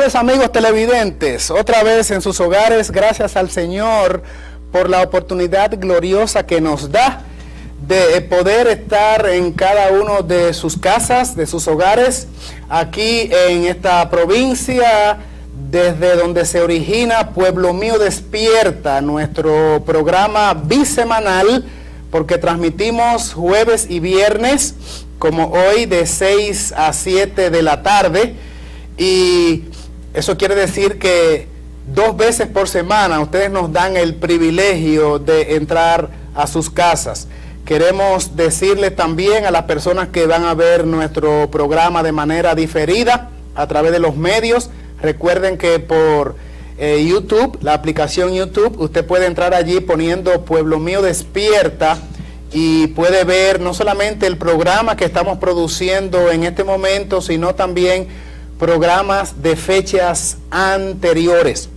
tardes, amigos televidentes, otra vez en sus hogares, gracias al Señor por la oportunidad gloriosa que nos da de poder estar en cada uno de sus casas, de sus hogares, aquí en esta provincia, desde donde se origina Pueblo Mío Despierta, nuestro programa bisemanal, porque transmitimos jueves y viernes, como hoy, de 6 a 7 de la tarde, y eso quiere decir que 2 veces por semana ustedes nos dan el privilegio de entrar a sus casas. Queremos decirles también a las personas que van a ver nuestro programa de manera diferida a través de los medios. Recuerden que por YouTube, la aplicación YouTube, usted puede entrar allí poniendo Pueblo Mío Despierta y puede ver no solamente el programa que estamos produciendo en este momento, sino también programas de fechas anteriores.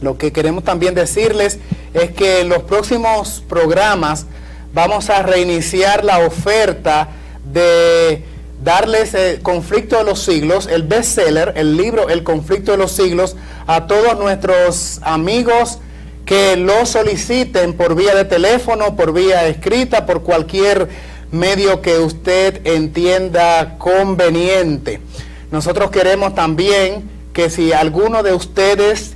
Lo que queremos también decirles es que en los próximos programas vamos a reiniciar la oferta de darles el Conflicto de los Siglos, el bestseller, el libro El Conflicto de los Siglos, a todos nuestros amigos que lo soliciten por vía de teléfono, por vía escrita, por cualquier medio que usted entienda conveniente. Nosotros queremos también que si alguno de ustedes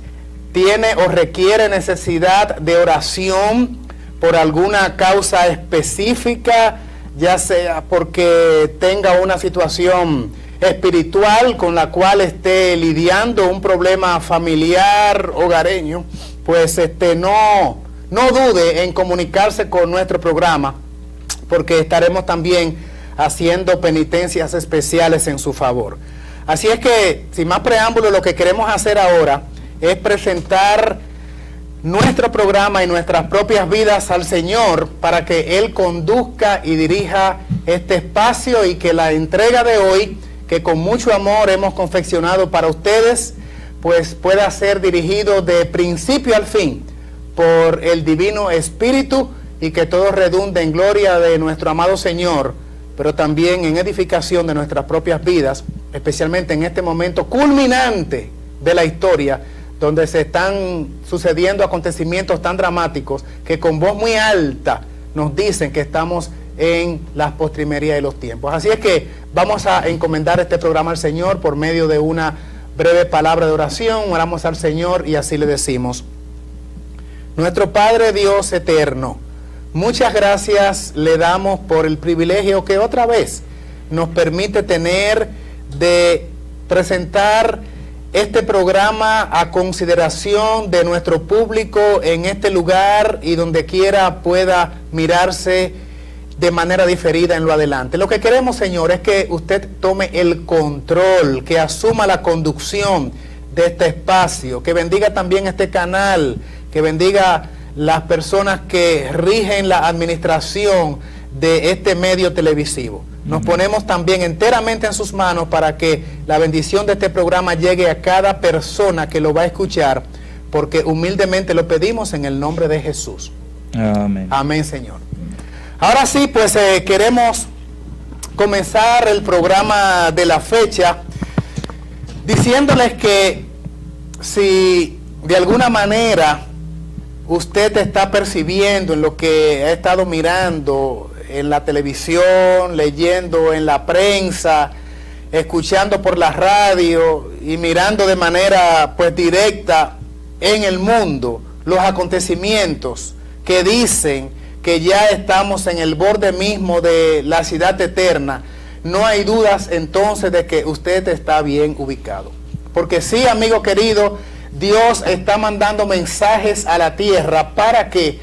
tiene o requiere necesidad de oración por alguna causa específica, ya sea porque tenga una situación espiritual con la cual esté lidiando, un problema familiar, hogareño, pues no dude en comunicarse con nuestro programa, porque estaremos también haciendo penitencias especiales en su favor. Así es que, sin más preámbulo, lo que queremos hacer ahora es presentar nuestro programa y nuestras propias vidas al Señor para que Él conduzca y dirija este espacio y que la entrega de hoy, que con mucho amor hemos confeccionado para ustedes, pues pueda ser dirigido de principio al fin por el Divino Espíritu y que todo redunde en gloria de nuestro amado Señor, pero también en edificación de nuestras propias vidas, especialmente en este momento culminante de la historia, donde se están sucediendo acontecimientos tan dramáticos que con voz muy alta nos dicen que estamos en las postrimerías de los tiempos. Así es que vamos a encomendar este programa al Señor por medio de una breve palabra de oración. Oramos al Señor y así le decimos: nuestro Padre Dios eterno, muchas gracias le damos por el privilegio que otra vez nos permite tener de presentar este programa a consideración de nuestro público en este lugar y donde quiera pueda mirarse de manera diferida en lo adelante. Lo que queremos, Señor, es que usted tome el control, que asuma la conducción de este espacio, que bendiga también este canal, que bendiga las personas que rigen la administración de este medio televisivo. Nos ponemos también enteramente en sus manos para que la bendición de este programa llegue a cada persona que lo va a escuchar, porque humildemente lo pedimos en el nombre de Jesús. Amén. Amén, Señor. Ahora sí, pues queremos comenzar el programa de la fecha diciéndoles que si de alguna manera usted está percibiendo en lo que ha estado mirando en la televisión, leyendo en la prensa, escuchando por la radio y mirando de manera pues directa en el mundo los acontecimientos que dicen que ya estamos en el borde mismo de la ciudad eterna, no hay dudas entonces de que usted está bien ubicado. Porque sí, amigo querido, Dios está mandando mensajes a la tierra para que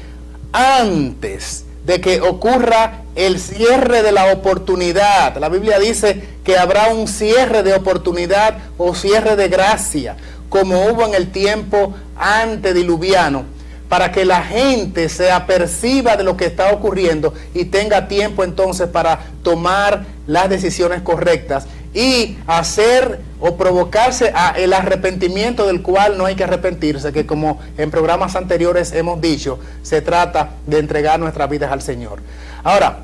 antes de que ocurra el cierre de la oportunidad, la Biblia dice que habrá un cierre de oportunidad o cierre de gracia, como hubo en el tiempo antediluviano, para que la gente se aperciba de lo que está ocurriendo y tenga tiempo entonces para tomar las decisiones correctas y hacer o provocarse el arrepentimiento del cual no hay que arrepentirse, que como en programas anteriores hemos dicho, se trata de entregar nuestras vidas al Señor. Ahora,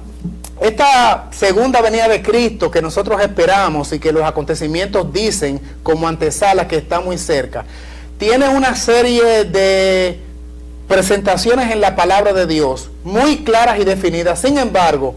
Esta segunda venida de Cristo que nosotros esperamos y que los acontecimientos dicen como antesala que está muy cerca, tiene una serie de presentaciones en la palabra de Dios muy claras y definidas. Sin embargo,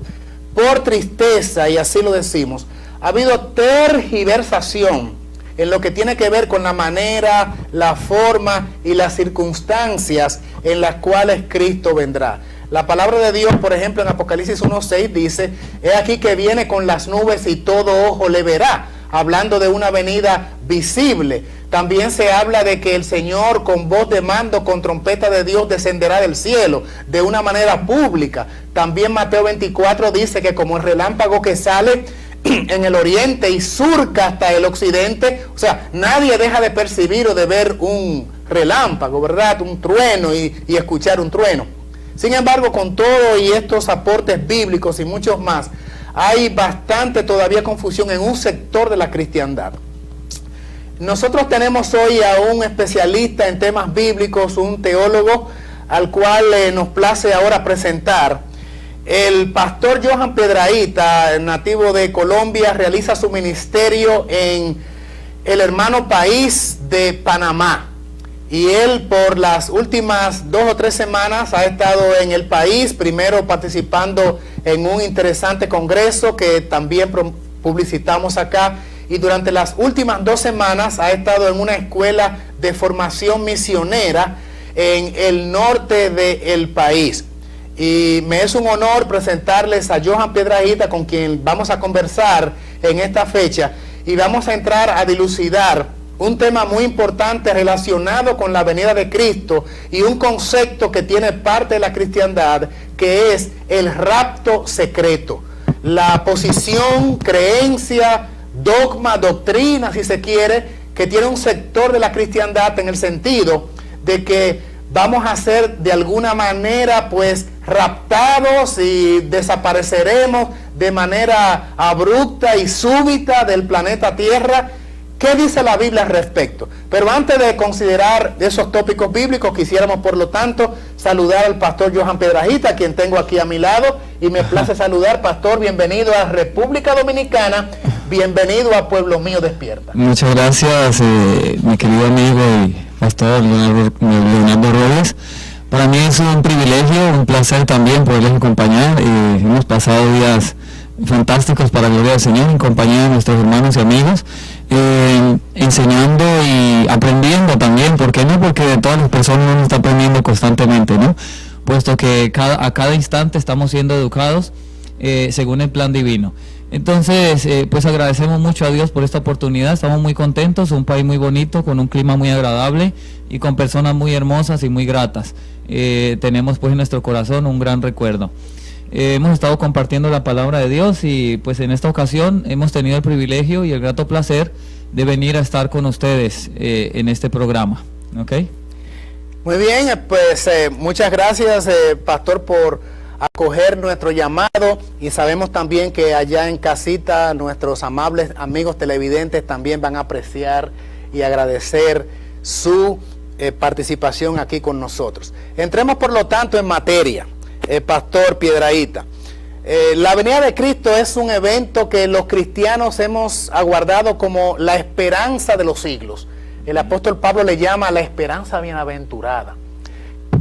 por tristeza, y así lo decimos, ha habido tergiversación en lo que tiene que ver con la manera, la forma y las circunstancias en las cuales Cristo vendrá. La palabra de Dios, por ejemplo, en Apocalipsis 1:6 dice: he aquí que viene con las nubes y todo ojo le verá, hablando de una venida visible. También se habla de que el Señor con voz de mando, con trompeta de Dios, descenderá del cielo de una manera pública. También Mateo 24 dice que como el relámpago que sale en el oriente y surca hasta el occidente, o sea, nadie deja de percibir o de ver un relámpago, ¿verdad? Un trueno y escuchar un trueno. Sin embargo, con todo y estos aportes bíblicos y muchos más, hay bastante todavía confusión en un sector de la cristiandad. Nosotros tenemos hoy a un especialista en temas bíblicos, un teólogo, al cual nos place ahora presentar. El pastor Johan Piedrahita, nativo de Colombia, realiza su ministerio en el hermano país de Panamá. Y él por las últimas 2 o 3 semanas ha estado en el país, primero participando en un interesante congreso que también publicitamos acá, y durante las últimas 2 semanas ha estado en una escuela de formación misionera en el norte del país. Y me es un honor presentarles a Johan Piedrahita, con quien vamos a conversar en esta fecha, y vamos a entrar a dilucidar un tema muy importante relacionado con la venida de Cristo y un concepto que tiene parte de la cristiandad, que es el rapto secreto. La posición, creencia, dogma, doctrina, si se quiere, que tiene un sector de la cristiandad en el sentido de que vamos a ser de alguna manera pues raptados y desapareceremos de manera abrupta y súbita del planeta Tierra. ¿Qué dice la Biblia al respecto? Pero antes de considerar esos tópicos bíblicos, quisiéramos por lo tanto saludar al pastor Johan Piedrahita, a quien tengo aquí a mi lado, y me place saludar. Pastor, bienvenido a República Dominicana, bienvenido a Pueblo Mío Despierta. Muchas gracias, mi querido amigo y pastor Leonardo Robles. Para mí es un privilegio, un placer también poderles acompañar. Hemos pasado días fantásticos para la gloria del Señor en compañía de nuestros hermanos y amigos, enseñando y aprendiendo también. ¿Por qué no? Porque de todas las personas uno está aprendiendo constantemente, ¿no? Puesto que a cada instante estamos siendo educados según el plan divino. Entonces, pues agradecemos mucho a Dios por esta oportunidad. Estamos muy contentos, un país muy bonito, con un clima muy agradable y con personas muy hermosas y muy gratas. Tenemos pues en nuestro corazón un gran recuerdo. Hemos estado compartiendo la palabra de Dios y pues en esta ocasión hemos tenido el privilegio y el grato placer de venir a estar con ustedes en este programa. ¿Ok? Muy bien, pues muchas gracias, pastor, por acoger nuestro llamado, y sabemos también que allá en casita nuestros amables amigos televidentes también van a apreciar y agradecer su participación aquí con nosotros. Entremos por lo tanto en materia. Pastor Piedrahita, la venida de Cristo es un evento que los cristianos hemos aguardado como la esperanza de los siglos. El apóstol Pablo le llama la esperanza bienaventurada.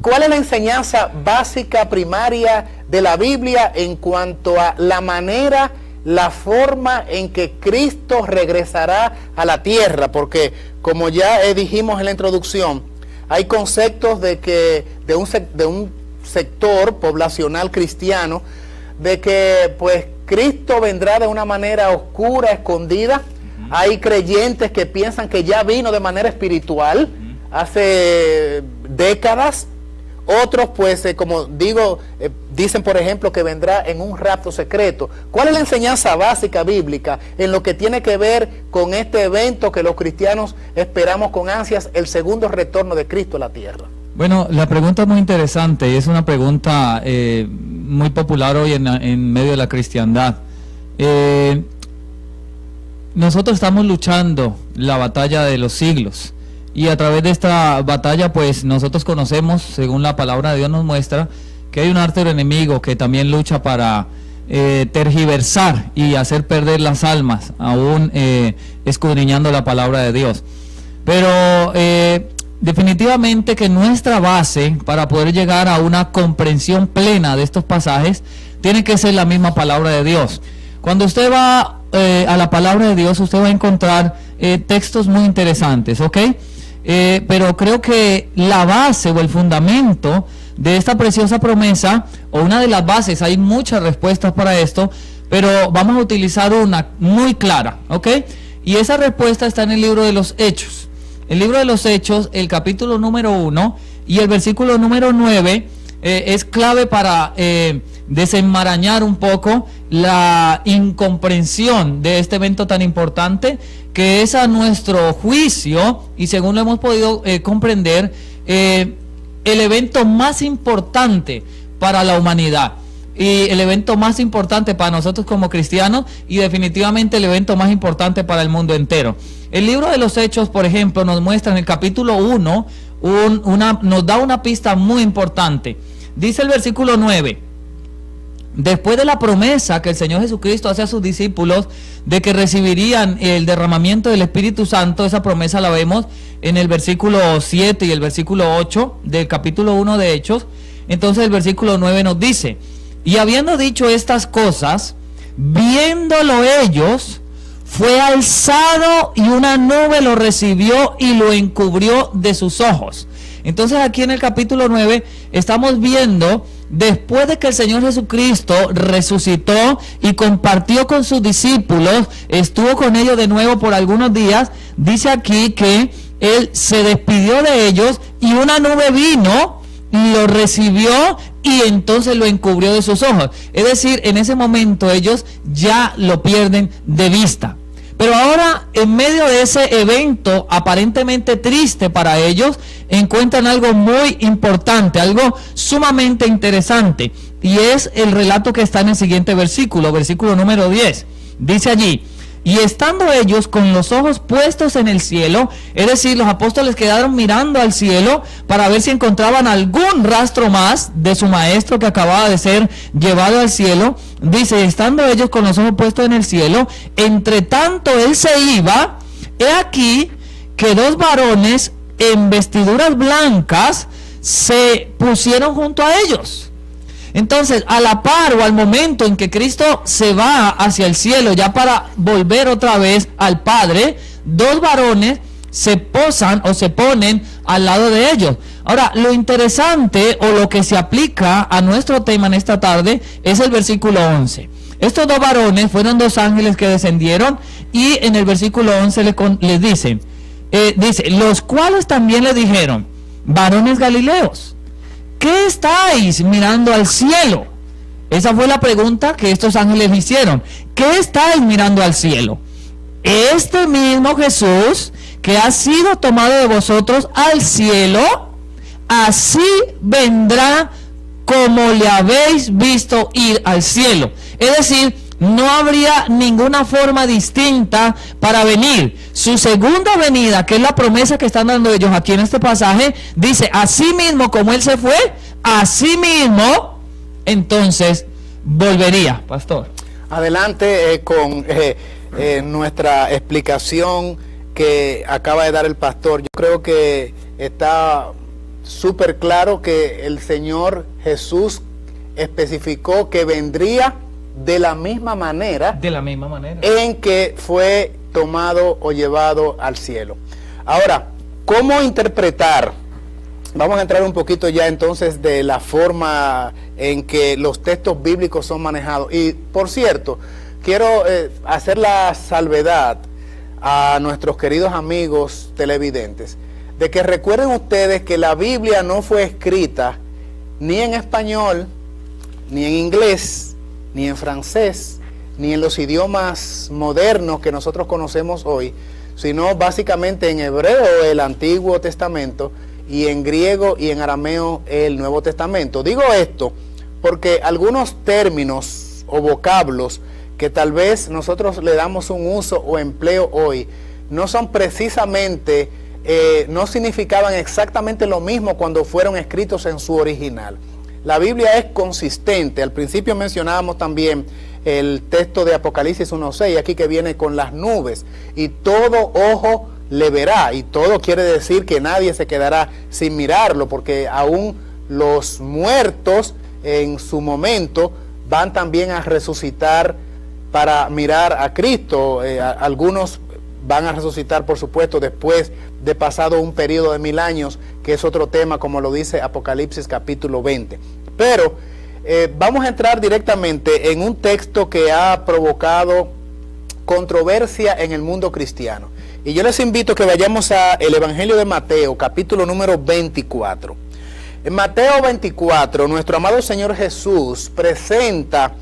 ¿Cuál es la enseñanza básica, primaria de la Biblia en cuanto a la manera, la forma en que Cristo regresará a la tierra? Porque como ya dijimos en la introducción, hay conceptos de que de un sector poblacional cristiano, de que pues Cristo vendrá de una manera oscura, escondida. Hay creyentes que piensan que ya vino de manera espiritual hace décadas. Otros pues como digo, dicen por ejemplo que vendrá en un rapto secreto. ¿Cuál es la enseñanza básica bíblica en lo que tiene que ver con este evento que los cristianos esperamos con ansias, el segundo retorno de Cristo a la tierra? Bueno, la pregunta es muy interesante y es una pregunta muy popular hoy en medio de la cristiandad. Nosotros estamos luchando la batalla de los siglos, y a través de esta batalla pues nosotros conocemos, según la palabra de Dios nos muestra, que hay un artero enemigo que también lucha para tergiversar y hacer perder las almas, aún escudriñando la palabra de Dios. Pero definitivamente que nuestra base para poder llegar a una comprensión plena de estos pasajes tiene que ser la misma palabra de Dios. Cuando usted va a la palabra de Dios, usted va a encontrar textos muy interesantes, ¿ok? Pero creo que la base o el fundamento de esta preciosa promesa, o una de las bases, hay muchas respuestas para esto, pero vamos a utilizar una muy clara, ¿ok? Y esa respuesta está en el libro de los Hechos. El libro de los Hechos, el capítulo número 1 y el versículo número 9 es clave para desenmarañar un poco la incomprensión de este evento tan importante, que es a nuestro juicio, y según lo hemos podido comprender, el evento más importante para la humanidad y el evento más importante para nosotros como cristianos, y definitivamente el evento más importante para el mundo entero. El libro de los Hechos, por ejemplo, nos muestra en el capítulo 1 nos da una pista muy importante. Dice el versículo 9: después de la promesa que el Señor Jesucristo hace a sus discípulos de que recibirían el derramamiento del Espíritu Santo, esa promesa la vemos en el versículo 7 y el versículo 8 del capítulo 1 de Hechos. Entonces el versículo 9 nos dice: y habiendo dicho estas cosas, viéndolo ellos, fue alzado y una nube lo recibió y lo encubrió de sus ojos. Entonces aquí en el capítulo 9 estamos viendo, después de que el Señor Jesucristo resucitó y compartió con sus discípulos, estuvo con ellos de nuevo por algunos días, dice aquí que Él se despidió de ellos y una nube vino, lo recibió y entonces lo encubrió de sus ojos. Es decir, en ese momento ellos ya lo pierden de vista. Pero ahora, en medio de ese evento aparentemente triste para ellos, encuentran algo muy importante, algo sumamente interesante, y es el relato que está en el siguiente versículo, versículo número 10. Dice allí: y estando ellos con los ojos puestos en el cielo, es decir, los apóstoles quedaron mirando al cielo para ver si encontraban algún rastro más de su maestro que acababa de ser llevado al cielo. Dice: estando ellos con los ojos puestos en el cielo, entre tanto él se iba, he aquí que dos varones en vestiduras blancas se pusieron junto a ellos. Entonces, a la par o al momento en que Cristo se va hacia el cielo, ya para volver otra vez al Padre, dos varones se posan o se ponen al lado de ellos. Ahora, lo interesante o lo que se aplica a nuestro tema en esta tarde es el versículo 11. Estos dos varones fueron dos ángeles que descendieron, y en el versículo 11 les dice, los cuales también le dijeron: varones galileos, ¿qué estáis mirando al cielo? Esa fue la pregunta que estos ángeles le hicieron. ¿Qué estáis mirando al cielo? Este mismo Jesús que ha sido tomado de vosotros al cielo, así vendrá como le habéis visto ir al cielo. Es decir, no habría ninguna forma distinta para venir. Su segunda venida, que es la promesa que están dando ellos aquí en este pasaje, dice: así mismo como Él se fue, así mismo entonces volvería. Pastor. Adelante con nuestra explicación que acaba de dar el pastor. Yo creo que está súper claro que el Señor Jesús especificó que vendría de la misma manera en que fue tomado o llevado al cielo. Ahora, ¿cómo interpretar? Vamos a entrar un poquito ya entonces de la forma en que los textos bíblicos son manejados. Y por cierto, quiero hacer la salvedad a nuestros queridos amigos televidentes de que recuerden ustedes que la Biblia no fue escrita ni en español, ni en inglés, ni en francés, ni en los idiomas modernos que nosotros conocemos hoy, sino básicamente en hebreo el Antiguo Testamento y en griego y en arameo el Nuevo Testamento. Digo esto porque algunos términos o vocablos que tal vez nosotros le damos un uso o empleo hoy, no son precisamente, no significaban exactamente lo mismo cuando fueron escritos en su original. la Biblia es consistente. Al principio mencionábamos también el texto de Apocalipsis 1:6, aquí que viene con las nubes, y todo ojo le verá, y todo quiere decir que nadie se quedará sin mirarlo, porque aún los muertos en su momento van también a resucitar para mirar a Cristo. Algunos van a resucitar, por supuesto, después de pasado un periodo de 1000 años, que es otro tema, como lo dice Apocalipsis capítulo 20. Pero vamos a entrar directamente en un texto que ha provocado controversia en el mundo cristiano. Y yo les invito a que vayamos al Evangelio de Mateo, capítulo número 24. En Mateo 24, nuestro amado Señor Jesús presenta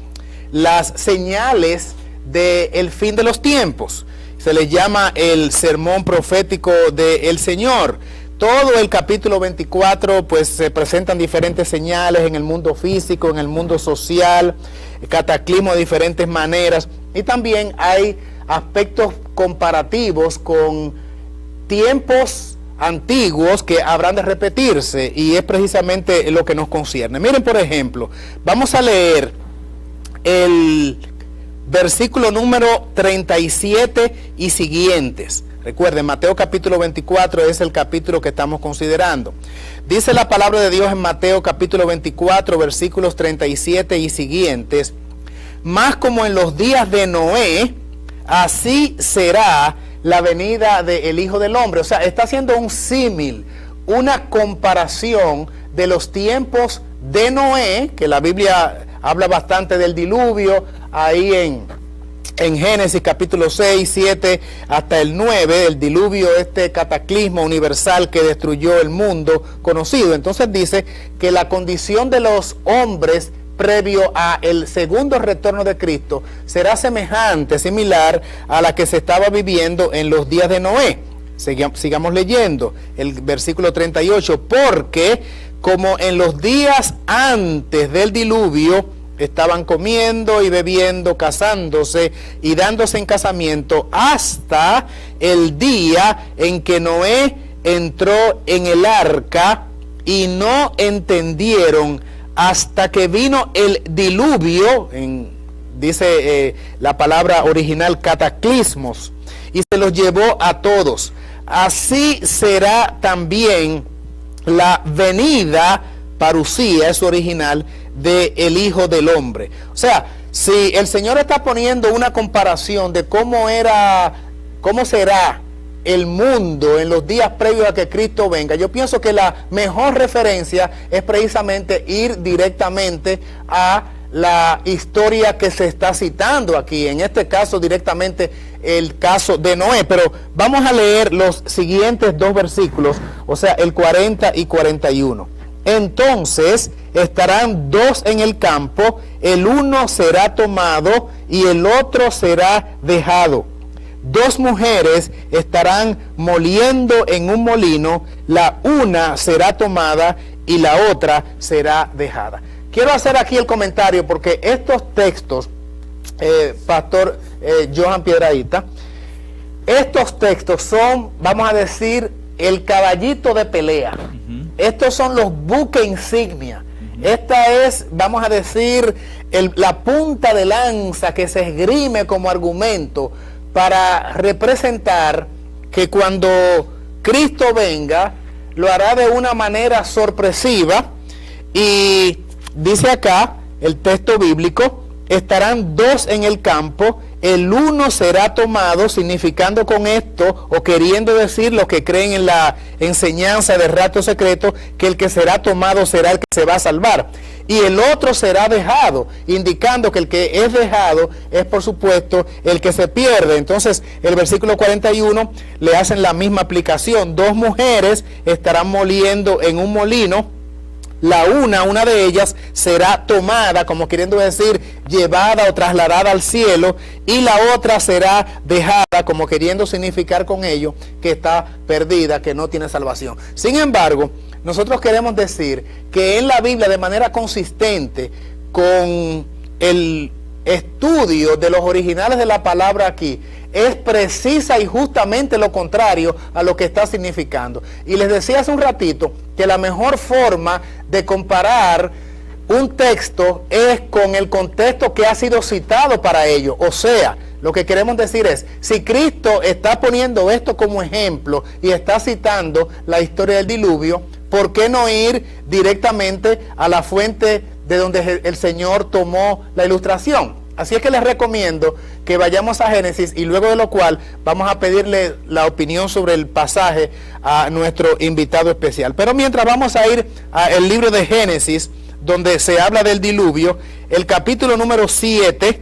las señales del fin de los tiempos. Se les llama el sermón profético del Señor. Todo el capítulo 24, pues se presentan diferentes señales en el mundo físico, en el mundo social, cataclismo de diferentes maneras, y también hay aspectos comparativos con tiempos antiguos que habrán de repetirse, y es precisamente lo que nos concierne. Miren, por ejemplo, vamos a leer el versículo número 37 y siguientes. Recuerden, Mateo capítulo 24 es el capítulo que estamos considerando. Dice la palabra de Dios en Mateo capítulo 24, versículos 37 y siguientes: más como en los días de Noé, así será la venida del Hijo del Hombre. O sea, está haciendo un símil, una comparación de los tiempos de Noé, que la Biblia habla bastante del diluvio, ahí en Génesis capítulo 6, 7 hasta el 9, el diluvio, este cataclismo universal que destruyó el mundo conocido. Entonces dice que la condición de los hombres previo a el segundo retorno de Cristo será semejante, similar a la que se estaba viviendo en los días de Noé. Sigamos leyendo el versículo 38, porque como en los días antes del diluvio estaban comiendo y bebiendo, casándose y dándose en casamiento, hasta el día en que Noé entró en el arca, y no entendieron hasta que vino el diluvio, dice la palabra original cataclismos, y se los llevó a todos. Así será también la venida, parusía es su original, del Hijo del Hombre. O sea, si el Señor está poniendo una comparación de cómo será el mundo en los días previos a que Cristo venga, yo pienso que la mejor referencia es precisamente ir directamente a la historia que se está citando aquí, en este caso directamente el caso de Noé. Pero vamos a leer los siguientes dos versículos, o sea, el 40 y 41. Entonces estarán dos en el campo, el uno será tomado y el otro será dejado. Dos mujeres estarán moliendo en un molino, la una será tomada y la otra será dejada. Quiero hacer aquí el comentario porque estos textos, Pastor Johan Piedrahita, estos textos son, vamos a decir, el caballito de pelea. Estos son los buques insignia. Esta es, vamos a decir, la punta de lanza que se esgrime como argumento para representar que cuando Cristo venga, lo hará de una manera sorpresiva. Y dice acá el texto bíblico: estarán dos en el campo, el uno será tomado, significando con esto, o queriendo decir los que creen en la enseñanza del rapto secreto, que el que será tomado será el que se va a salvar, y el otro será dejado, indicando que el que es dejado es, por supuesto, el que se pierde. Entonces el versículo 41 le hacen la misma aplicación: dos mujeres estarán moliendo en un molino, la una de ellas será tomada, como queriendo decir llevada o trasladada al cielo, y la otra será dejada, como queriendo significar con ello que está perdida, que no tiene salvación. Sin embargo, nosotros queremos decir que en la Biblia, de manera consistente con el estudio de los originales de la palabra aquí, es precisa y justamente lo contrario a lo que está significando. Y les decía hace un ratito que la mejor forma de comparar un texto es con el contexto que ha sido citado para ello. O sea, lo que queremos decir es, si Cristo está poniendo esto como ejemplo y está citando la historia del diluvio, ¿por qué no ir directamente a la fuente de donde el Señor tomó la ilustración? Así es que les recomiendo que vayamos a Génesis, y luego de lo cual vamos a pedirle la opinión sobre el pasaje a nuestro invitado especial. Pero mientras, vamos a ir al libro de Génesis, donde se habla del diluvio, el capítulo número 7,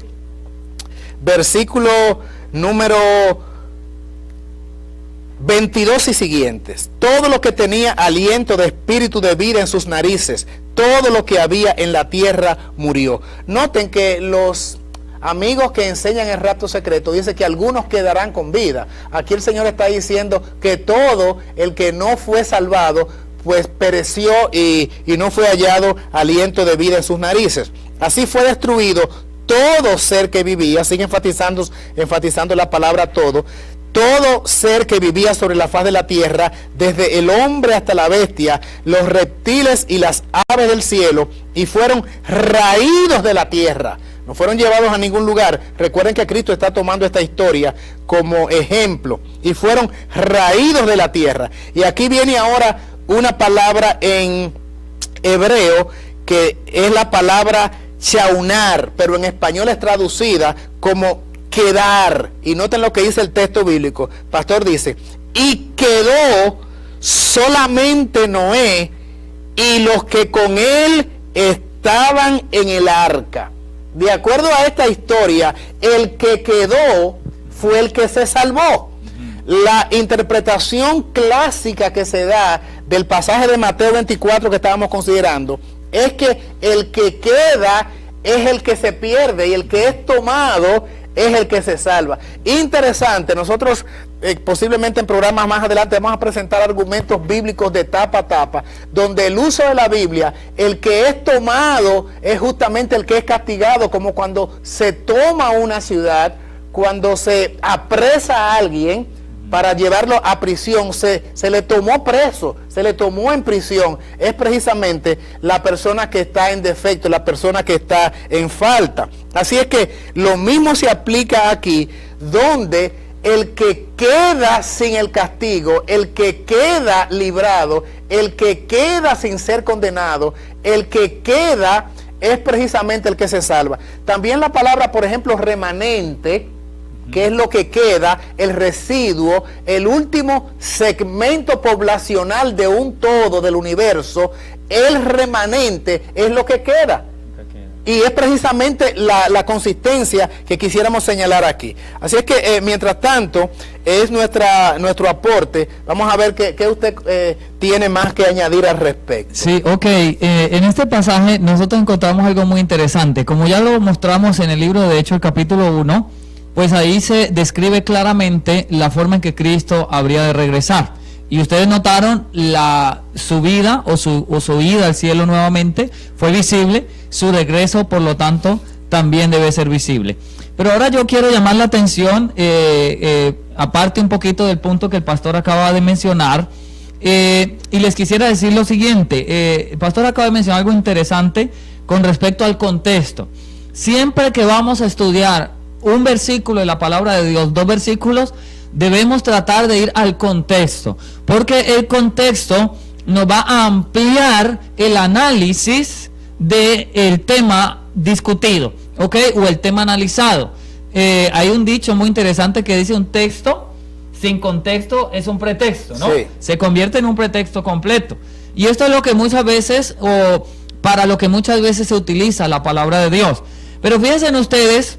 versículo número 22 y siguientes. Todo lo que tenía aliento de espíritu de vida en sus narices, todo lo que había en la tierra murió. Noten que los amigos que enseñan el rapto secreto dicen que algunos quedarán con vida. Aquí el Señor está diciendo que todo el que no fue salvado pues pereció y no fue hallado aliento de vida en sus narices. Así fue destruido todo ser que vivía, sigue enfatizando la palabra todo ser que vivía sobre la faz de la tierra, desde el hombre hasta la bestia, los reptiles y las aves del cielo, y fueron raídos de la tierra. No fueron llevados a ningún lugar. Recuerden que Cristo está tomando esta historia como ejemplo. Y fueron raídos de la tierra. Y aquí viene ahora una palabra en hebreo que es la palabra chaunar, pero en español es traducida como quedar. Y noten lo que dice el texto bíblico. Pastor dice, y quedó solamente Noé y los que con él estaban en el arca. De acuerdo a esta historia, el que quedó fue el que se salvó. La interpretación clásica que se da del pasaje de Mateo 24 que estábamos considerando es que el que queda es el que se pierde y el que es tomado es el que se salva. Interesante, nosotros posiblemente en programas más adelante vamos a presentar argumentos bíblicos de tapa a tapa, donde el uso de la Biblia, el que es tomado es justamente el que es castigado, como cuando se toma una ciudad, cuando se apresa a alguien para llevarlo a prisión, se le tomó preso, se le tomó en prisión, es precisamente la persona que está en defecto, la persona que está en falta. Así es que lo mismo se aplica aquí, donde el que queda sin el castigo, el que queda librado, el que queda sin ser condenado, el que queda es precisamente el que se salva. También la palabra, por ejemplo, remanente, que es lo que queda, el residuo, el último segmento poblacional de un todo del universo, el remanente es lo que queda. Y es precisamente la consistencia que quisiéramos señalar aquí. Así es que, mientras tanto, es nuestro aporte. Vamos a ver qué usted tiene más que añadir al respecto. Sí, ok. En este pasaje nosotros encontramos algo muy interesante. Como ya lo mostramos en el libro de Hechos, el capítulo 1, pues ahí se describe claramente la forma en que Cristo habría de regresar. Y ustedes notaron su vida o su ida al cielo nuevamente fue visible, su regreso por lo tanto también debe ser visible. Pero ahora yo quiero llamar la atención, aparte un poquito del punto que el pastor acaba de mencionar, y les quisiera decir lo siguiente. El pastor acaba de mencionar algo interesante con respecto al contexto. Siempre que vamos a estudiar un versículo de la palabra de Dios, 2 versículos, debemos tratar de ir al contexto, porque el contexto nos va a ampliar el análisis del tema discutido, ¿ok? O el tema analizado. Hay un dicho muy interesante que dice: un texto sin contexto es un pretexto, ¿no? Sí. Se convierte en un pretexto completo. Y esto es lo que muchas veces, o para lo que muchas veces se utiliza la palabra de Dios. Pero fíjense ustedes,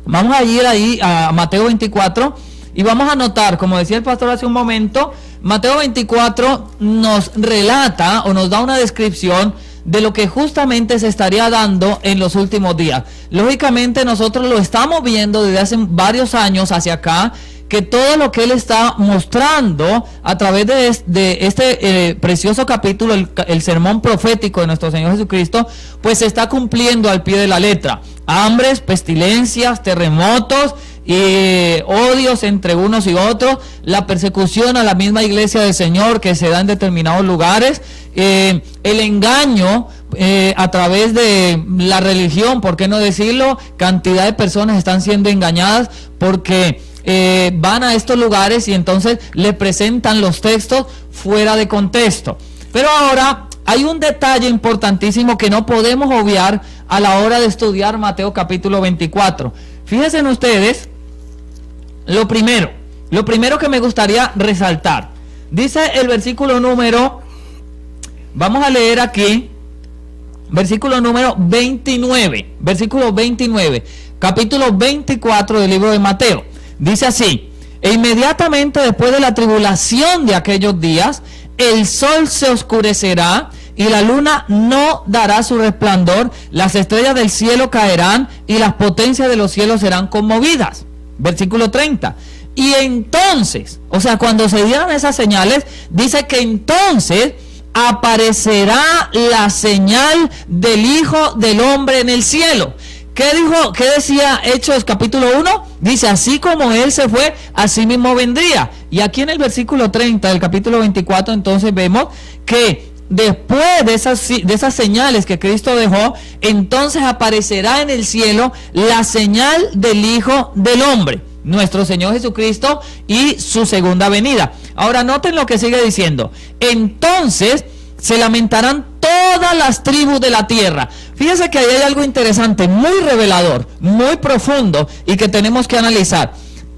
vamos a ir ahí a Mateo 24 y vamos a notar, como decía el pastor hace un momento, Mateo 24 nos relata o nos da una descripción de lo que justamente se estaría dando en los últimos días. Lógicamente nosotros lo estamos viendo desde hace varios años hacia acá, que todo lo que él está mostrando a través de este precioso capítulo, el sermón profético de nuestro Señor Jesucristo, pues se está cumpliendo al pie de la letra. Hambres, pestilencias, terremotos y odios entre unos y otros, la persecución a la misma iglesia del Señor que se da en determinados lugares, el engaño a través de la religión, ¿por qué no decirlo? Cantidad de personas están siendo engañadas porque van a estos lugares y entonces le presentan los textos fuera de contexto. Pero ahora hay un detalle importantísimo que no podemos obviar a la hora de estudiar Mateo capítulo 24. Fíjense ustedes, lo primero que me gustaría resaltar, dice el versículo número, vamos a leer aquí, versículo número 29, capítulo 24 del libro de Mateo. Dice así: e inmediatamente después de la tribulación de aquellos días, el sol se oscurecerá y la luna no dará su resplandor, las estrellas del cielo caerán y las potencias de los cielos serán conmovidas. Versículo 30. Y entonces, o sea, cuando se dieran esas señales, dice que entonces aparecerá la señal del Hijo del Hombre en el cielo. ¿Qué dijo? ¿Qué decía Hechos capítulo 1? Dice, así como Él se fue, así mismo vendría. Y aquí en el versículo 30 del capítulo 24, entonces vemos que después de esas señales que Cristo dejó, entonces aparecerá en el cielo la señal del Hijo del Hombre, nuestro Señor Jesucristo, y su segunda venida. Ahora noten lo que sigue diciendo. Entonces se lamentarán todas las tribus de la tierra. Fíjense que ahí hay algo interesante, muy revelador, muy profundo, y que tenemos que analizar.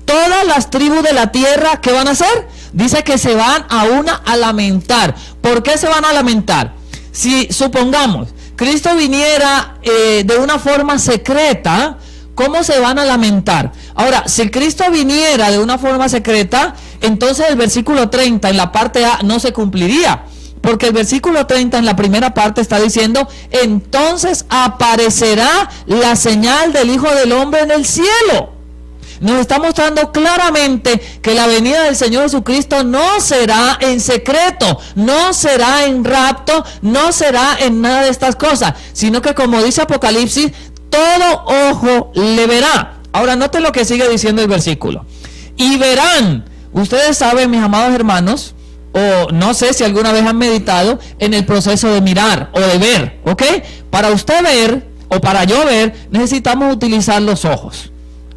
Todas las tribus de la tierra, ¿qué van a hacer? Dice que se van a lamentar. ¿Por qué se van a lamentar? Si supongamos Cristo viniera de una forma secreta, ¿cómo se van a lamentar? Ahora, si Cristo viniera de una forma secreta, entonces el versículo 30 en la parte A no se cumpliría, porque el versículo 30 en la primera parte está diciendo, entonces aparecerá la señal del Hijo del Hombre en el cielo. Nos está mostrando claramente que la venida del Señor Jesucristo no será en secreto, no será en rapto, no será en nada de estas cosas, sino que, como dice Apocalipsis, todo ojo le verá. Ahora noten lo que sigue diciendo el versículo. Y verán, ustedes saben, mis amados hermanos, o no sé si alguna vez han meditado en el proceso de mirar o de ver, ¿ok? Para usted ver, o para yo ver, necesitamos utilizar los ojos.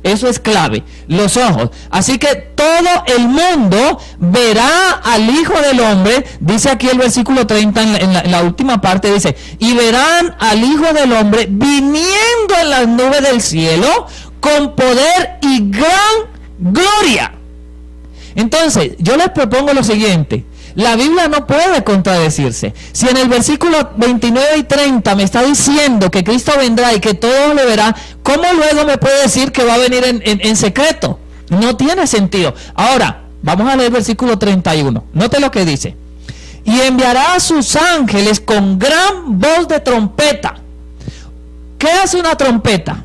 Eso es clave, los ojos. Así que todo el mundo verá al Hijo del Hombre. Dice aquí el versículo 30 en la última parte, dice, y verán al Hijo del Hombre viniendo en las nubes del cielo con poder y gran gloria. Entonces, yo les propongo lo siguiente. La Biblia no puede contradecirse. Si en el versículo 29 y 30 me está diciendo que Cristo vendrá y que todo le verá, ¿cómo luego me puede decir que va a venir en secreto? No tiene sentido. Ahora, vamos a leer el versículo 31. Note lo que dice. Y enviará a sus ángeles con gran voz de trompeta. ¿Qué hace una trompeta?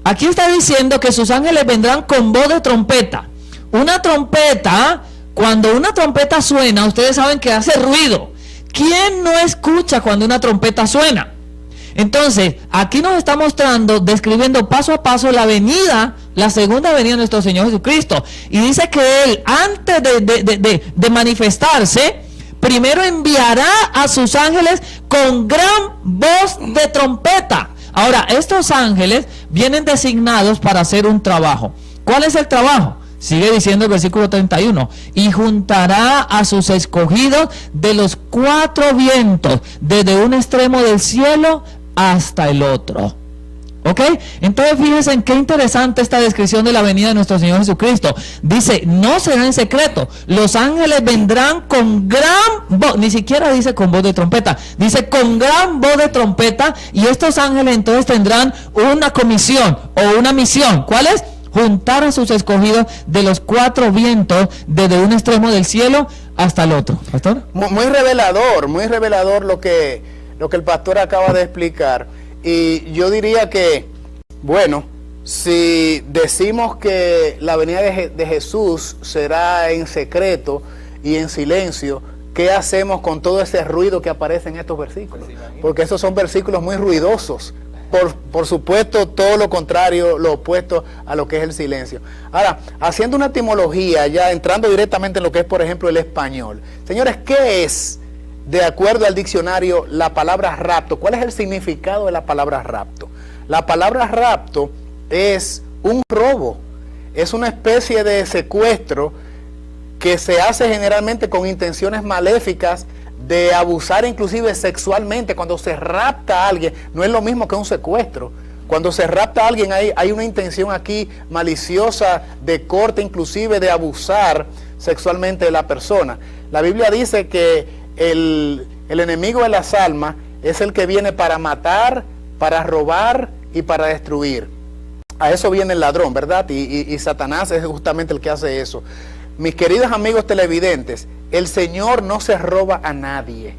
Aquí está diciendo que sus ángeles vendrán con voz de trompeta. Una trompeta... Cuando una trompeta suena, ustedes saben que hace ruido. ¿Quién no escucha cuando una trompeta suena? Entonces, aquí nos está mostrando, describiendo paso a paso la venida, la segunda venida de nuestro Señor Jesucristo. Y dice que Él, antes de manifestarse, primero enviará a sus ángeles con gran voz de trompeta. Ahora, estos ángeles vienen designados para hacer un trabajo. ¿Cuál es el trabajo? Sigue diciendo el versículo 31, y juntará a sus escogidos de los cuatro vientos, desde un extremo del cielo hasta el otro. ¿Ok? Entonces fíjense en qué interesante esta descripción de la venida de nuestro Señor Jesucristo. Dice, no será en secreto, los ángeles vendrán con gran voz, ni siquiera dice con voz de trompeta, dice con gran voz de trompeta, y estos ángeles entonces tendrán una comisión o una misión. ¿Cuál es? Juntar a sus escogidos de los cuatro vientos, desde un extremo del cielo hasta el otro. ¿Pastor? Muy revelador lo que el pastor acaba de explicar. Y yo diría que, bueno, si decimos que la venida de Jesús será en secreto y en silencio, ¿qué hacemos con todo ese ruido que aparece en estos versículos? Porque estos son versículos muy ruidosos. Por supuesto, todo lo contrario, lo opuesto a lo que es el silencio. Ahora, haciendo una etimología, ya entrando directamente en lo que es, por ejemplo, el español. Señores, ¿qué es de acuerdo al diccionario, la palabra rapto. ¿Cuál es el significado de la palabra rapto? La palabra rapto es un robo, es una especie de secuestro que se hace generalmente con intenciones maléficas de abusar inclusive sexualmente. Cuando se rapta a alguien, no es lo mismo que un secuestro. Cuando se rapta a alguien hay una intención aquí maliciosa de corte, inclusive de abusar sexualmente de la persona. La Biblia dice que el enemigo de las almas es el que viene para matar, para robar y para destruir. A eso viene el ladrón, ¿verdad? Y Satanás es justamente el que hace eso. Mis queridos amigos televidentes, el Señor no se roba a nadie.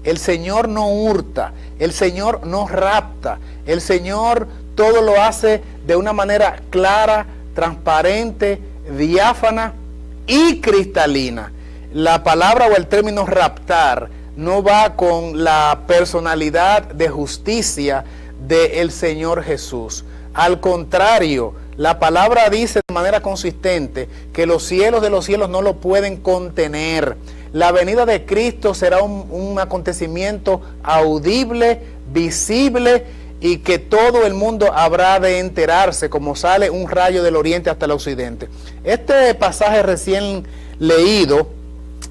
El Señor no hurta, el Señor no rapta, el Señor todo lo hace de una manera clara, transparente, diáfana y cristalina. La palabra o el término raptar no va con la personalidad de justicia del Señor Jesús. Al contrario, la palabra dice de manera consistente que los cielos de los cielos no lo pueden contener. La venida de Cristo será un acontecimiento audible, visible, y que todo el mundo habrá de enterarse, como sale un rayo del oriente hasta el occidente. Este pasaje recién leído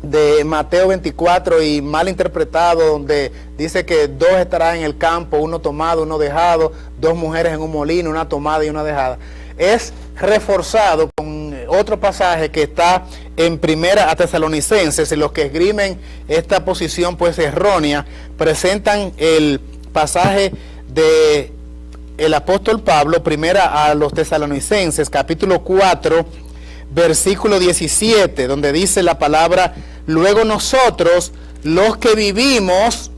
de Mateo 24 y mal interpretado, donde dice que 2 estarán en el campo, uno tomado, uno dejado, 2 mujeres en un molino, una tomada y una dejada, es reforzado con otro pasaje que está en Primera a Tesalonicenses. Y los que esgrimen esta posición pues errónea presentan el pasaje de el apóstol Pablo, Primera a los Tesalonicenses, capítulo 4, versículo 17, donde dice la palabra: luego nosotros, los que vivimos,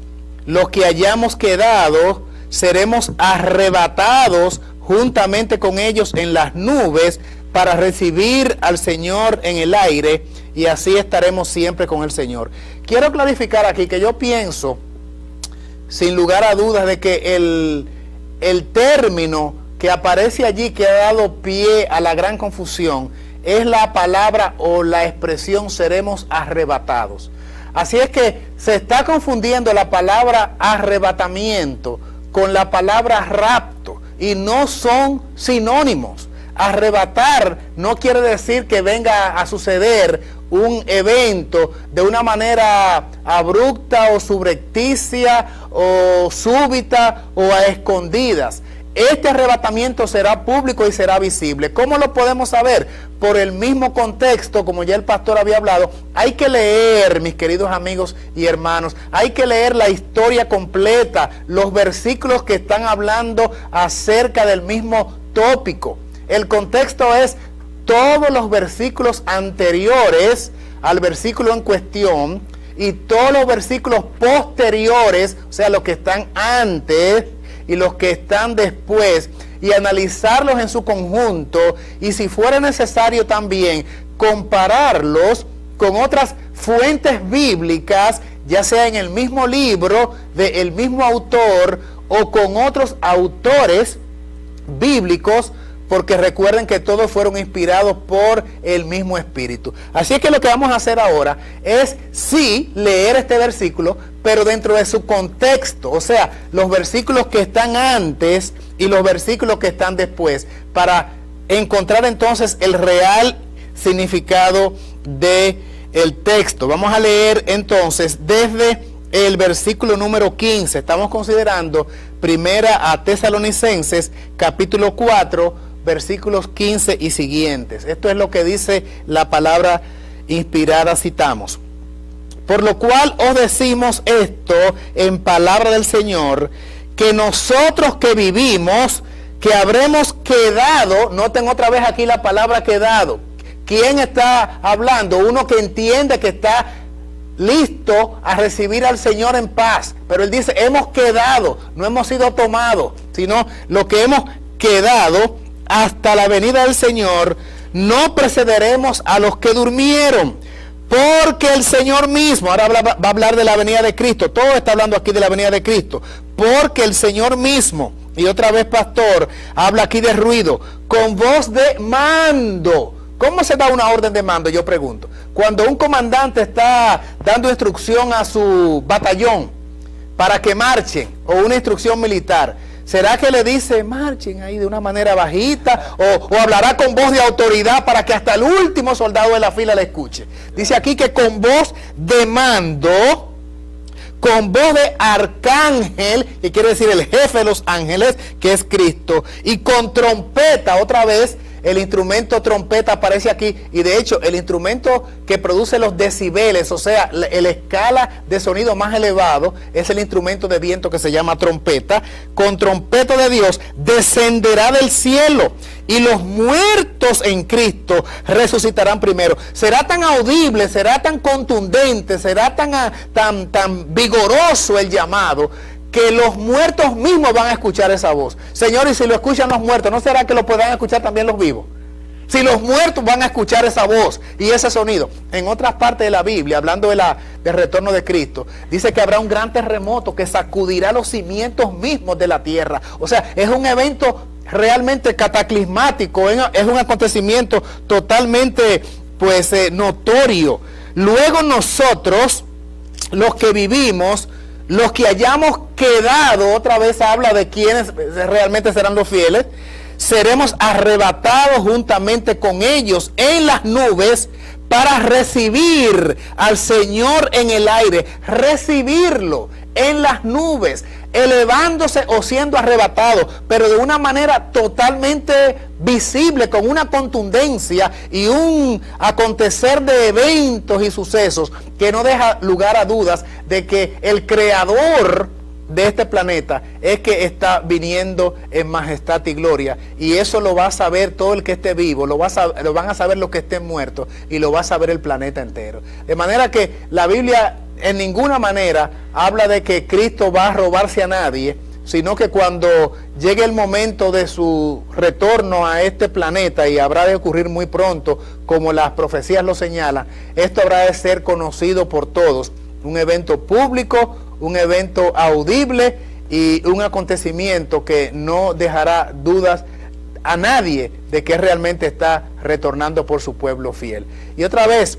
los que hayamos quedado, seremos arrebatados juntamente con ellos en las nubes para recibir al Señor en el aire, y así estaremos siempre con el Señor. Quiero clarificar aquí que yo pienso, sin lugar a dudas, de que el término que aparece allí, que ha dado pie a la gran confusión, es la palabra o la expresión seremos arrebatados. Así es que se está confundiendo la palabra arrebatamiento con la palabra rapto, y no son sinónimos. Arrebatar no quiere decir que venga a suceder un evento de una manera abrupta o subrepticia o súbita o a escondidas. Este arrebatamiento será público y será visible. ¿Cómo lo podemos saber? Por el mismo contexto, como ya el pastor había hablado. Hay que leer, mis queridos amigos y hermanos, hay que leer la historia completa, los versículos que están hablando acerca del mismo tópico. El contexto es todos los versículos anteriores al versículo en cuestión y todos los versículos posteriores, o sea, los que están antes y los que están después, y analizarlos en su conjunto, y si fuera necesario también compararlos con otras fuentes bíblicas, ya sea en el mismo libro del mismo autor o con otros autores bíblicos, porque recuerden que todos fueron inspirados por el mismo Espíritu. Así es que lo que vamos a hacer ahora es sí leer este versículo, pero dentro de su contexto, o sea, los versículos que están antes y los versículos que están después, para encontrar entonces el real significado del texto. Vamos a leer entonces desde el versículo número 15. Estamos considerando Primera a Tesalonicenses, capítulo 4, versículos 15 y siguientes. Esto es lo que dice la palabra inspirada, citamos: por lo cual os decimos esto en palabra del Señor, que nosotros que vivimos, que habremos quedado. Noten otra vez aquí la palabra quedado. ¿Quién está hablando? Uno que entiende que está listo a recibir al Señor en paz. Pero él dice, hemos quedado, no hemos sido tomados, sino lo que hemos quedado hasta la venida del Señor, no precederemos a los que durmieron, porque el Señor mismo, ahora va a hablar de la venida de Cristo, todo está hablando aquí de la venida de Cristo, porque el Señor mismo, y otra vez pastor, habla aquí de ruido, con voz de mando, ¿Cómo se da una orden de mando? Yo pregunto. Cuando un comandante está dando instrucción a su batallón para que marchen, o una instrucción militar, ¿será que le dice marchen ahí de una manera bajita? ¿O hablará con voz de autoridad para que hasta el último soldado de la fila le escuche? Dice aquí que con voz de mando, con voz de arcángel, que quiere decir el jefe de los ángeles, que es Cristo, y con trompeta, otra vez, el instrumento trompeta aparece aquí, y de hecho el instrumento que produce los decibeles, o sea, la escala de sonido más elevado, es el instrumento de viento que se llama trompeta. Con trompeta de Dios descenderá del cielo, y los muertos en Cristo resucitarán primero. Será tan audible, será tan contundente, será tan vigoroso el llamado, que los muertos mismos van a escuchar esa voz. Señor, y si lo escuchan los muertos, ¿no será que lo puedan escuchar también los vivos? Si los muertos van a escuchar esa voz y ese sonido. En otras partes de la Biblia, hablando del retorno de Cristo, dice que habrá un gran terremoto que sacudirá los cimientos mismos de la tierra. O sea, es un evento realmente cataclismático, es un acontecimiento totalmente notorio. Luego nosotros, los que vivimos, los que hayamos quedado, otra vez habla de quienes realmente serán los fieles, seremos arrebatados juntamente con ellos en las nubes para recibir al Señor en el aire, recibirlo en las nubes, elevándose o siendo arrebatado, pero de una manera totalmente visible, con una contundencia y un acontecer de eventos y sucesos que no deja lugar a dudas de que el creador de este planeta es que está viniendo en majestad y gloria, y eso lo va a saber todo el que esté vivo, lo van a saber los que estén muertos, y lo va a saber el planeta entero. De manera que la Biblia en ninguna manera habla de que Cristo va a robarse a nadie, sino que cuando llegue el momento de su retorno a este planeta, y habrá de ocurrir muy pronto, como las profecías lo señalan, esto habrá de ser conocido por todos, un evento público, un evento audible y un acontecimiento que no dejará dudas a nadie de que realmente está retornando por su pueblo fiel. Y otra vez,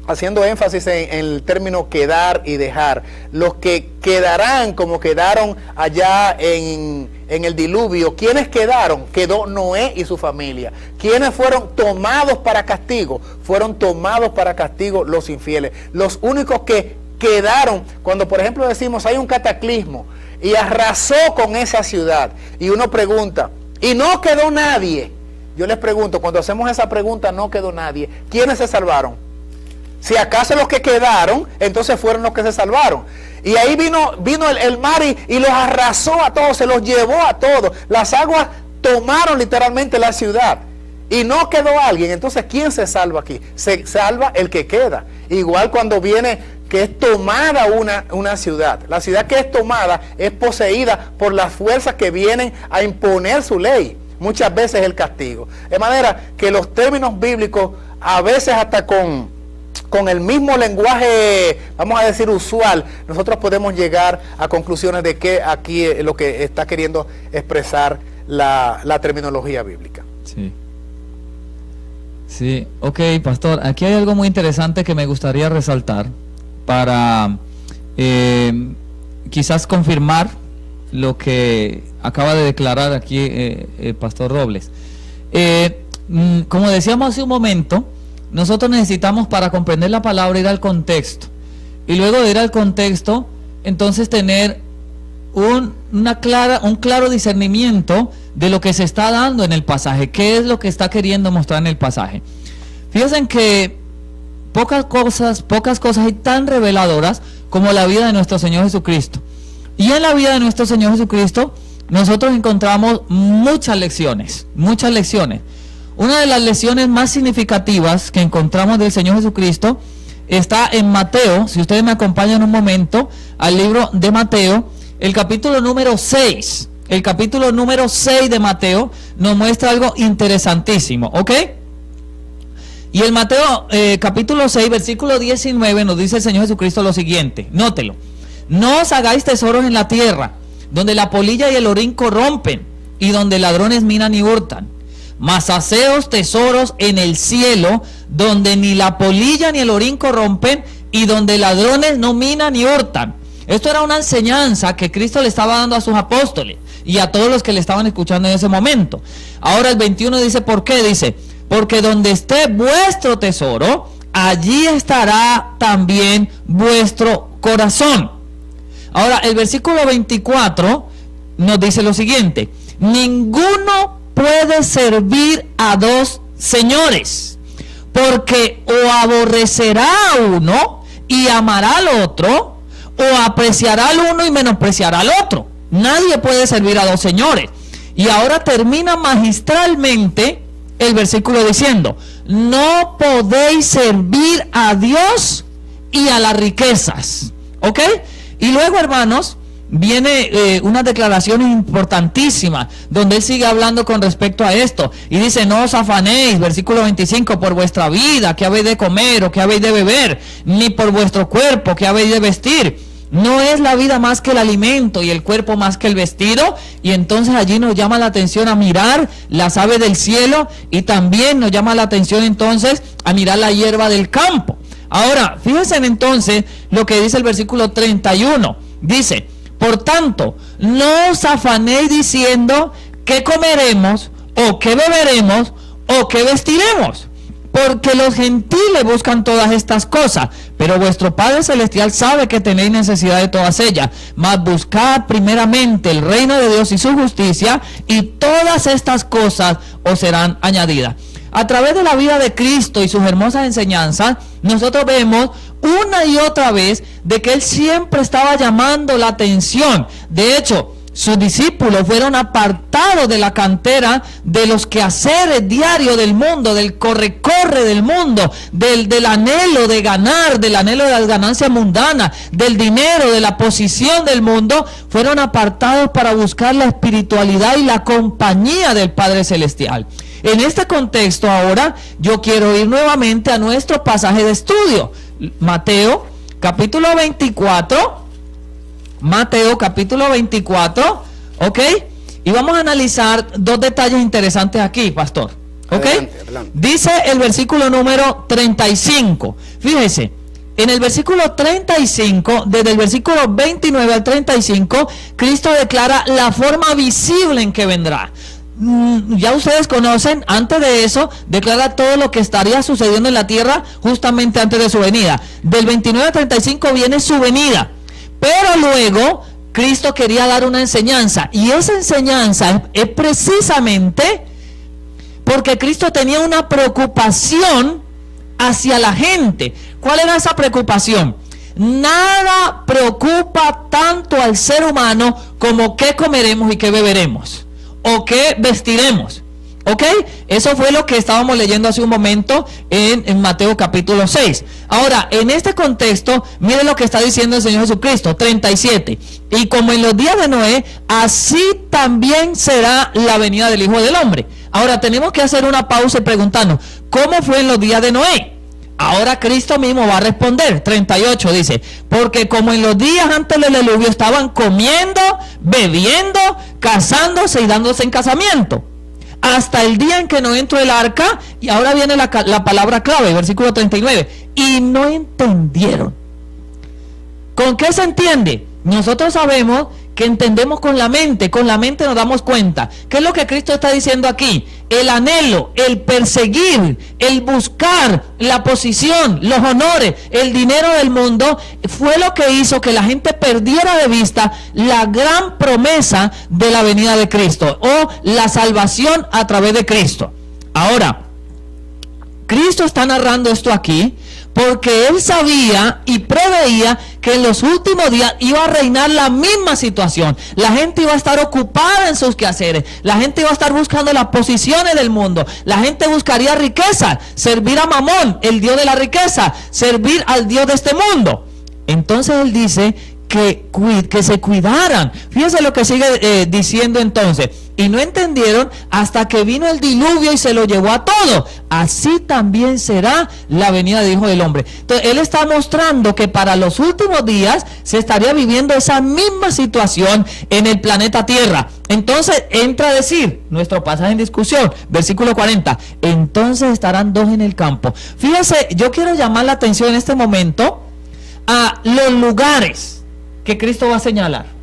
haciendo énfasis en el término quedar y dejar, los que quedarán como quedaron allá en el diluvio. ¿Quiénes quedaron? Quedó Noé y su familia. ¿Quiénes fueron tomados para castigo? Fueron tomados para castigo los infieles. Los únicos que quedaron, cuando por ejemplo decimos hay un cataclismo y arrasó con esa ciudad, y uno pregunta, ¿y no quedó nadie? Yo les pregunto, cuando hacemos esa pregunta, no quedó nadie, ¿quiénes se salvaron? Si acaso los que quedaron, entonces fueron los que se salvaron. Y ahí vino el mar y los arrasó a todos, se los llevó a todos. Las aguas tomaron literalmente la ciudad y no quedó alguien. Entonces, ¿quién se salva aquí? Se salva el que queda. Igual cuando viene que es tomada una ciudad. La ciudad que es tomada es poseída por las fuerzas que vienen a imponer su ley. Muchas veces el castigo. De manera que los términos bíblicos, a veces hasta con el mismo lenguaje, vamos a decir, usual, nosotros podemos llegar a conclusiones de que aquí es lo que está queriendo expresar la terminología bíblica. Sí, ok, pastor, aquí hay algo muy interesante que me gustaría resaltar para quizás confirmar lo que acaba de declarar aquí el pastor Robles. Como decíamos hace un momento, nosotros necesitamos, para comprender la palabra, ir al contexto, y luego de ir al contexto, entonces tener un claro discernimiento de lo que se está dando en el pasaje, qué es lo que está queriendo mostrar en el pasaje. Fíjense que pocas cosas hay tan reveladoras como la vida de nuestro Señor Jesucristo, y en la vida de nuestro Señor Jesucristo nosotros encontramos muchas lecciones. Una de las lecciones más significativas que encontramos del Señor Jesucristo está en Mateo. Si ustedes me acompañan un momento al libro de Mateo, el capítulo número 6. El capítulo número 6 de Mateo nos muestra algo interesantísimo, ¿ok? Y el Mateo capítulo 6, versículo 19, nos dice el Señor Jesucristo lo siguiente, nótelo: no os hagáis tesoros en la tierra, donde la polilla y el orín corrompen, y donde ladrones minan y hurtan, mas haceos tesoros en el cielo, donde ni la polilla ni el orín corrompen, y donde ladrones no minan ni hurtan. Esto era una enseñanza que Cristo le estaba dando a sus apóstoles y a todos los que le estaban escuchando en ese momento. Ahora el 21 dice, ¿por qué? Dice, porque donde esté vuestro tesoro, allí estará también vuestro corazón. Ahora el versículo 24 nos dice lo siguiente: ninguno puede servir a dos señores, porque o aborrecerá a uno y amará al otro, o apreciará al uno y menospreciará al otro. Nadie puede servir a dos señores. Y ahora termina magistralmente el versículo diciendo, no podéis servir a Dios y a las riquezas. ¿Ok? Y luego, hermanos, viene unas declaraciones importantísimas donde él sigue hablando con respecto a esto y dice, no os afanéis, versículo 25, por vuestra vida, que habéis de comer o que habéis de beber, ni por vuestro cuerpo, que habéis de vestir. No es la vida más que el alimento y el cuerpo más que el vestido. Y entonces allí nos llama la atención a mirar las aves del cielo, y también nos llama la atención entonces a mirar la hierba del campo. Ahora, fíjense entonces lo que dice el versículo 31. Dice, por tanto, no os afanéis diciendo qué comeremos, o qué beberemos, o qué vestiremos, porque los gentiles buscan todas estas cosas, pero vuestro Padre Celestial sabe que tenéis necesidad de todas ellas. Mas buscad primeramente el reino de Dios y su justicia, y todas estas cosas os serán añadidas. A través de la vida de Cristo y sus hermosas enseñanzas, nosotros vemos una y otra vez de que Él siempre estaba llamando la atención. De hecho, sus discípulos fueron apartados de la cantera de los quehaceres diarios del mundo, del corre-corre del mundo, del anhelo de ganar, del anhelo de las ganancias mundanas, del dinero, de la posición del mundo. Fueron apartados para buscar la espiritualidad y la compañía del Padre Celestial. En este contexto ahora yo quiero ir nuevamente a nuestro pasaje de estudio, Mateo capítulo 24. Mateo capítulo 24, ¿ok? Y vamos a analizar dos detalles interesantes aquí, pastor, ¿ok? Adelante. Dice el versículo número 35, fíjese, en el versículo 35, desde el versículo 29 al 35, Cristo declara la forma visible en que vendrá. Ya ustedes conocen, antes de eso, declara todo lo que estaría sucediendo en la tierra justamente antes de su venida. Del 29 al 35 viene su venida. Pero luego Cristo quería dar una enseñanza, y esa enseñanza es precisamente porque Cristo tenía una preocupación hacia la gente. ¿Cuál era esa preocupación? Nada preocupa tanto al ser humano como qué comeremos y qué beberemos, o qué vestiremos. ¿Ok? Eso fue lo que estábamos leyendo hace un momento en Mateo capítulo 6. Ahora, en este contexto, mire lo que está diciendo el Señor Jesucristo, 37. Y como en los días de Noé, así también será la venida del Hijo del Hombre. Ahora, tenemos que hacer una pausa y preguntarnos, ¿cómo fue en los días de Noé? Ahora Cristo mismo va a responder. 38 dice, porque como en los días antes del diluvio estaban comiendo, bebiendo, casándose y dándose en casamiento, hasta el día en que no entró el arca. Y ahora viene la palabra clave, versículo 39, y no entendieron. ¿Con qué se entiende? Nosotros sabemos que entendemos con la mente nos damos cuenta. ¿Qué es lo que Cristo está diciendo aquí? El anhelo, el perseguir, el buscar la posición, los honores, el dinero del mundo, fue lo que hizo que la gente perdiera de vista la gran promesa de la venida de Cristo, o la salvación a través de Cristo. Ahora, Cristo está narrando esto aquí porque Él sabía y preveía que en los últimos días iba a reinar la misma situación. La gente iba a estar ocupada en sus quehaceres, la gente iba a estar buscando las posiciones del mundo, la gente buscaría riqueza, servir a Mamón, el Dios de la riqueza, servir al Dios de este mundo. Entonces Él dice que se cuidaran. Fíjense lo que sigue diciendo entonces. y no entendieron hasta que vino el diluvio y se lo llevó a todo. Así también será la venida del Hijo del Hombre. Entonces, él está mostrando que para los últimos días se estaría viviendo esa misma situación en el planeta Tierra. Entonces entra a decir nuestro pasaje en discusión, versículo 40, entonces estarán dos en el campo. Fíjense, yo quiero llamar la atención en este momento a los lugares que Cristo va a señalar.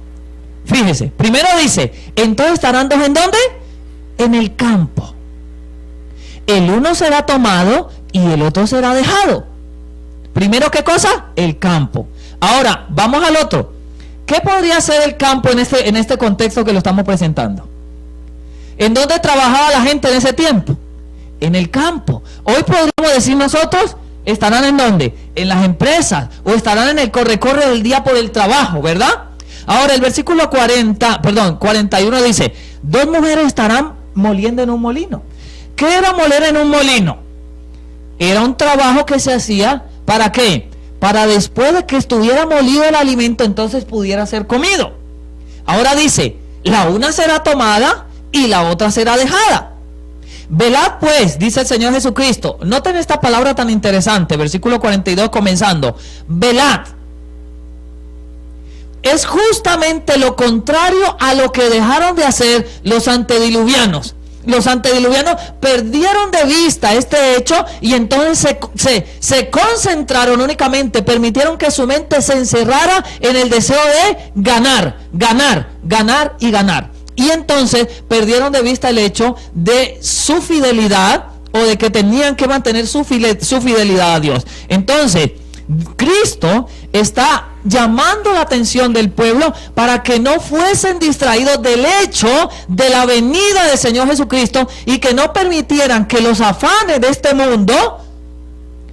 Fíjese, primero dice, entonces estarán dos ¿en dónde? En el campo. El uno será tomado y el otro será dejado. Primero, ¿qué cosa? El campo. Ahora, vamos al otro. ¿Qué podría ser el campo en este contexto que lo estamos presentando? ¿En dónde trabajaba la gente en ese tiempo? En el campo. Hoy podríamos decir nosotros, ¿estarán en dónde? En las empresas, o estarán en el corre-corre del día por el trabajo, ¿verdad? Ahora el versículo 41 dice, dos mujeres estarán moliendo en un molino. ¿Qué era moler en un molino? Era un trabajo que se hacía, ¿para qué? Para después de que estuviera molido el alimento, entonces pudiera ser comido. Ahora dice, la una será tomada y la otra será dejada. Velad pues, dice el Señor Jesucristo. Noten esta palabra tan interesante, versículo 42 comenzando. Velad. Es justamente lo contrario a lo que dejaron de hacer los antediluvianos. Los antediluvianos perdieron de vista este hecho y entonces se concentraron únicamente, permitieron que su mente se encerrara en el deseo de ganar, ganar, ganar y ganar. Y entonces perdieron de vista el hecho de su fidelidad o de que tenían que mantener su fidelidad a Dios. Entonces, Cristo está llamando la atención del pueblo para que no fuesen distraídos del hecho de la venida del Señor Jesucristo y que no permitieran que los afanes de este mundo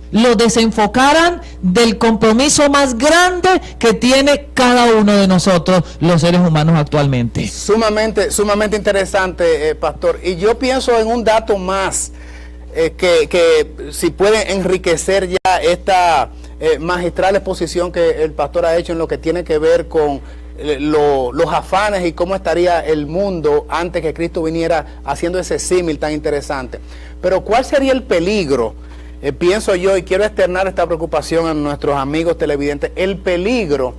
los desenfocaran del compromiso más grande que tiene cada uno de nosotros, los seres humanos actualmente. Sumamente interesante, pastor. Y yo pienso en un dato más que si puede enriquecer ya esta magistral exposición que el pastor ha hecho en lo que tiene que ver con los afanes y cómo estaría el mundo antes que Cristo viniera, haciendo ese símil tan interesante. Pero ¿cuál sería el peligro? Pienso yo, y quiero externar esta preocupación a nuestros amigos televidentes, el peligro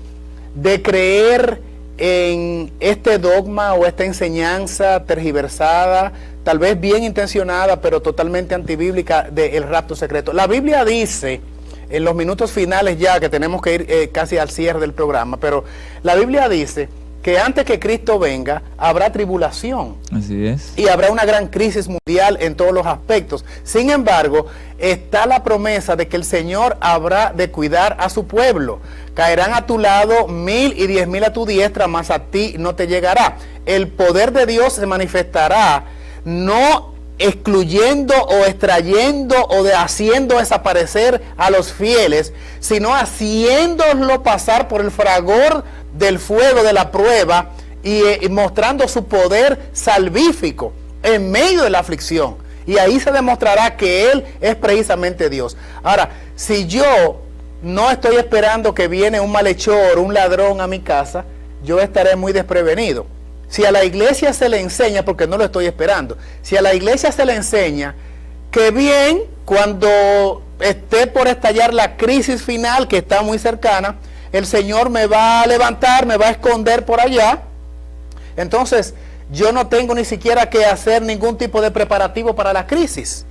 de creer en este dogma o esta enseñanza tergiversada, tal vez bien intencionada, pero totalmente antibíblica, del rapto secreto. La Biblia dice, en los minutos finales ya, que tenemos que ir casi al cierre del programa, pero la Biblia dice que antes que Cristo venga, habrá tribulación. Así es. Y habrá una gran crisis mundial en todos los aspectos. Sin embargo, está la promesa de que el Señor habrá de cuidar a su pueblo. Caerán a tu lado 1000 y 10,000 a tu diestra, mas a ti no te llegará. El poder de Dios se manifestará, no excluyendo o extrayendo o haciendo desaparecer a los fieles, sino haciéndolo pasar por el fragor del fuego de la prueba y mostrando su poder salvífico en medio de la aflicción. Y ahí se demostrará que Él es precisamente Dios. Ahora, si yo no estoy esperando que viene un malhechor, un ladrón a mi casa, yo estaré muy desprevenido. Si a la iglesia se le enseña, porque no lo estoy esperando, si a la iglesia se le enseña que bien, cuando esté por estallar la crisis final, que está muy cercana, el Señor me va a levantar, me va a esconder por allá, entonces yo no tengo ni siquiera que hacer ningún tipo de preparativo para la crisis,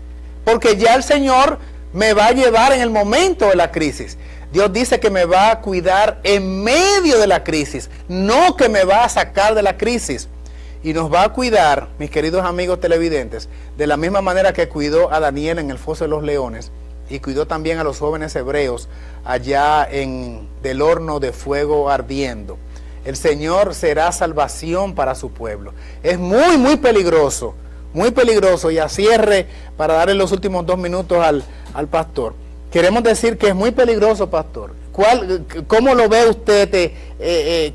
porque ya el Señor me va a llevar en el momento de la crisis. Dios dice que me va a cuidar en medio de la crisis, no que me va a sacar de la crisis. Y nos va a cuidar, mis queridos amigos televidentes, de la misma manera que cuidó a Daniel en el foso de los leones y cuidó también a los jóvenes hebreos allá en del horno de fuego ardiendo. El Señor será salvación para su pueblo. Es muy, muy peligroso, y a cierre, para darle los últimos 2 minutos al pastor. Queremos decir que es muy peligroso, pastor. ¿Cómo lo ve usted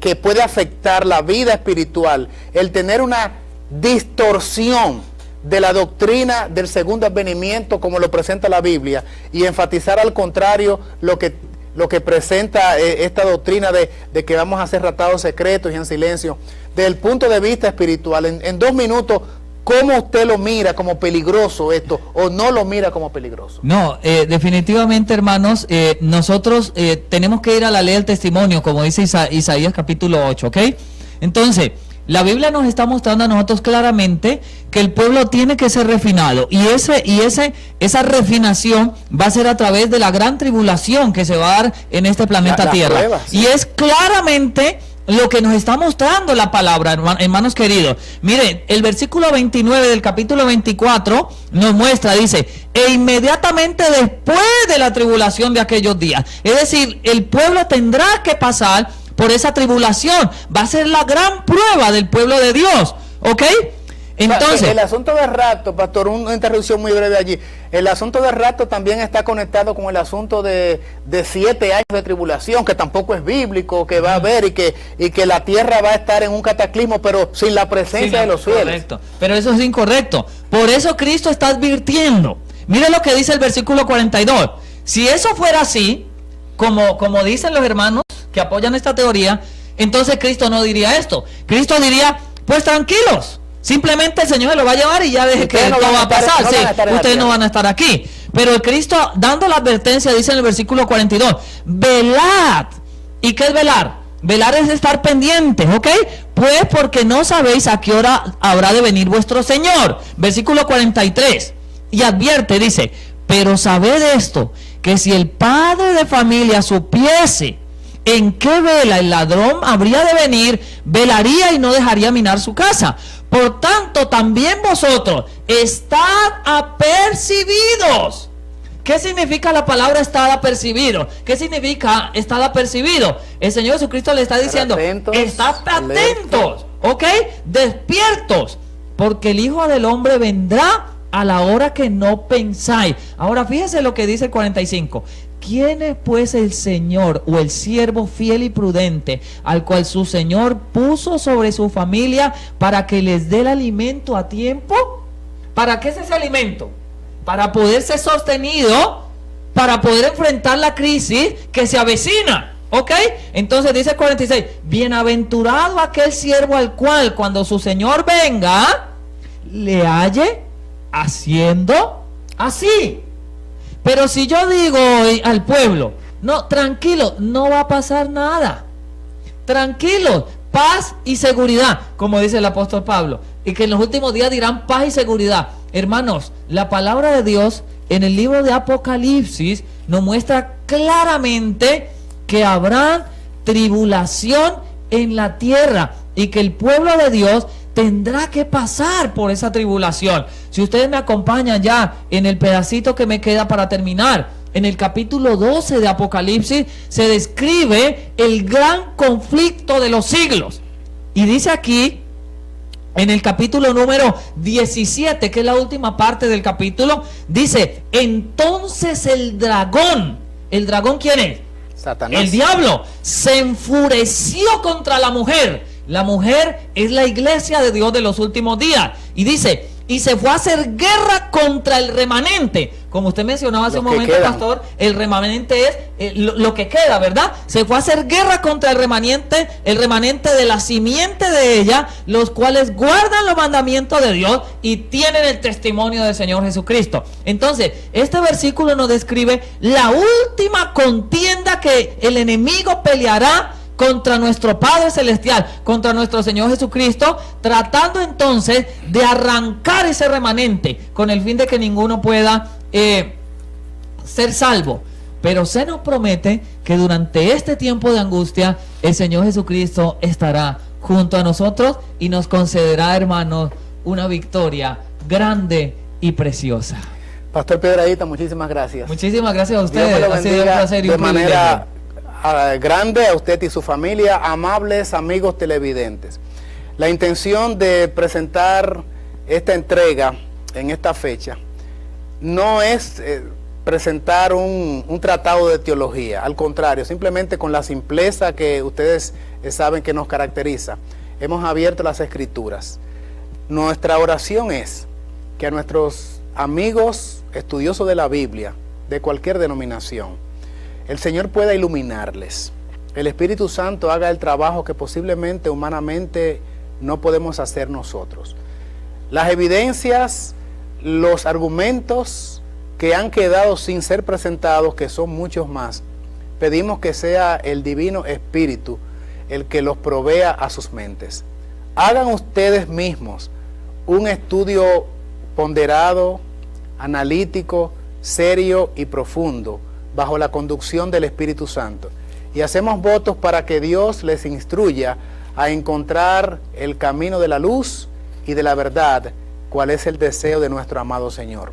que puede afectar la vida espiritual el tener una distorsión de la doctrina del segundo advenimiento como lo presenta la Biblia y enfatizar al contrario lo que lo que presenta esta doctrina de que vamos a ser tratados secretos y en silencio, desde el punto de vista espiritual, en 2 minutos, ¿cómo usted lo mira como peligroso esto o no lo mira como peligroso? No, definitivamente, hermanos, nosotros tenemos que ir a la ley del testimonio, como dice Isaías capítulo 8, ¿ok? Entonces, la Biblia nos está mostrando a nosotros claramente que el pueblo tiene que ser refinado, y esa refinación va a ser a través de la gran tribulación que se va a dar en este planeta Tierra. Pruebas, sí. Y es claramente lo que nos está mostrando la palabra, hermanos queridos. Miren, el versículo 29 del capítulo 24 nos muestra, dice, e inmediatamente después de la tribulación de aquellos días. Es decir, el pueblo tendrá que pasar por esa tribulación. Va a ser la gran prueba del pueblo de Dios, ¿ok? Entonces, el asunto del rapto, pastor, una interrupción muy breve allí. El asunto del rapto también está conectado con el asunto de 7 años de tribulación, que tampoco es bíblico, que va a haber y que la tierra va a estar en un cataclismo, pero sin la presencia de los fieles. Correcto. Pero eso es incorrecto. Por eso Cristo está advirtiendo. Mire lo que dice el versículo 42. Si eso fuera así, como dicen los hermanos que apoyan esta teoría, entonces Cristo no diría esto. Cristo diría, pues tranquilos. Simplemente el Señor se lo va a llevar y ya deje que esto va a pasar. Sí, ustedes no van a estar aquí. Pero el Cristo, dando la advertencia, dice en el versículo 42, velad. ¿Y qué es velar? Velar es estar pendientes, ¿ok? Pues porque no sabéis a qué hora habrá de venir vuestro Señor. Versículo 43. Y advierte, dice, pero sabed esto, que si el padre de familia supiese en qué vela el ladrón habría de venir, velaría y no dejaría minar su casa. Por tanto, también vosotros estad apercibidos. ¿Qué significa la palabra estar apercibido? ¿Qué significa estar apercibido? El Señor Jesucristo le está diciendo, estad atentos, ¿ok? Despiertos, porque el Hijo del Hombre vendrá a la hora que no pensáis. Ahora fíjese lo que dice el 45. ¿Quién es pues el Señor o el siervo fiel y prudente al cual su Señor puso sobre su familia para que les dé el alimento a tiempo? ¿Para qué es ese alimento? Para poder ser sostenido, para poder enfrentar la crisis que se avecina, ¿ok? Entonces dice el 46, bienaventurado aquel siervo al cual cuando su Señor venga, le halle haciendo así. Pero si yo digo al pueblo, no, tranquilo, no va a pasar nada. Tranquilo, paz y seguridad, como dice el apóstol Pablo. Y que en los últimos días dirán paz y seguridad. Hermanos, la palabra de Dios en el libro de Apocalipsis nos muestra claramente que habrá tribulación en la tierra y que el pueblo de Dios tendrá que pasar por esa tribulación. Si ustedes me acompañan ya en el pedacito que me queda para terminar, en el capítulo 12 de Apocalipsis se describe el gran conflicto de los siglos. Y dice aquí, en el capítulo número 17, que es la última parte del capítulo, dice, entonces el dragón ¿quién es? Satanás. El diablo se enfureció contra la mujer. La mujer es la iglesia de Dios de los últimos días. Y dice, y se fue a hacer guerra contra el remanente. Como usted mencionaba hace un momento, pastor, el remanente es lo que queda, ¿verdad? Se fue a hacer guerra contra el remanente de la simiente de ella, los cuales guardan los mandamientos de Dios y tienen el testimonio del Señor Jesucristo. Entonces, este versículo nos describe la última contienda que el enemigo peleará contra nuestro Padre Celestial, contra nuestro Señor Jesucristo, tratando entonces de arrancar ese remanente con el fin de que ninguno pueda ser salvo. Pero se nos promete que durante este tiempo de angustia el Señor Jesucristo estará junto a nosotros y nos concederá, hermanos, una victoria grande y preciosa. Pastor Piedradita, muchísimas gracias. Muchísimas gracias a ustedes. Ha sido un placer y un privilegio. De manera grande a usted y su familia, amables amigos televidentes. La intención de presentar esta entrega en esta fecha no es presentar un tratado de teología, al contrario, simplemente con la simpleza que ustedes saben que nos caracteriza, hemos abierto las escrituras. Nuestra oración es que a nuestros amigos estudiosos de la Biblia, de cualquier denominación, el Señor pueda iluminarles. El Espíritu Santo haga el trabajo que posiblemente humanamente no podemos hacer nosotros. Las evidencias, los argumentos que han quedado sin ser presentados, que son muchos más, pedimos que sea el Divino Espíritu el que los provea a sus mentes. Hagan ustedes mismos un estudio ponderado, analítico, serio y profundo, bajo la conducción del Espíritu Santo. Y hacemos votos para que Dios les instruya a encontrar el camino de la luz y de la verdad, cuál es el deseo de nuestro amado Señor.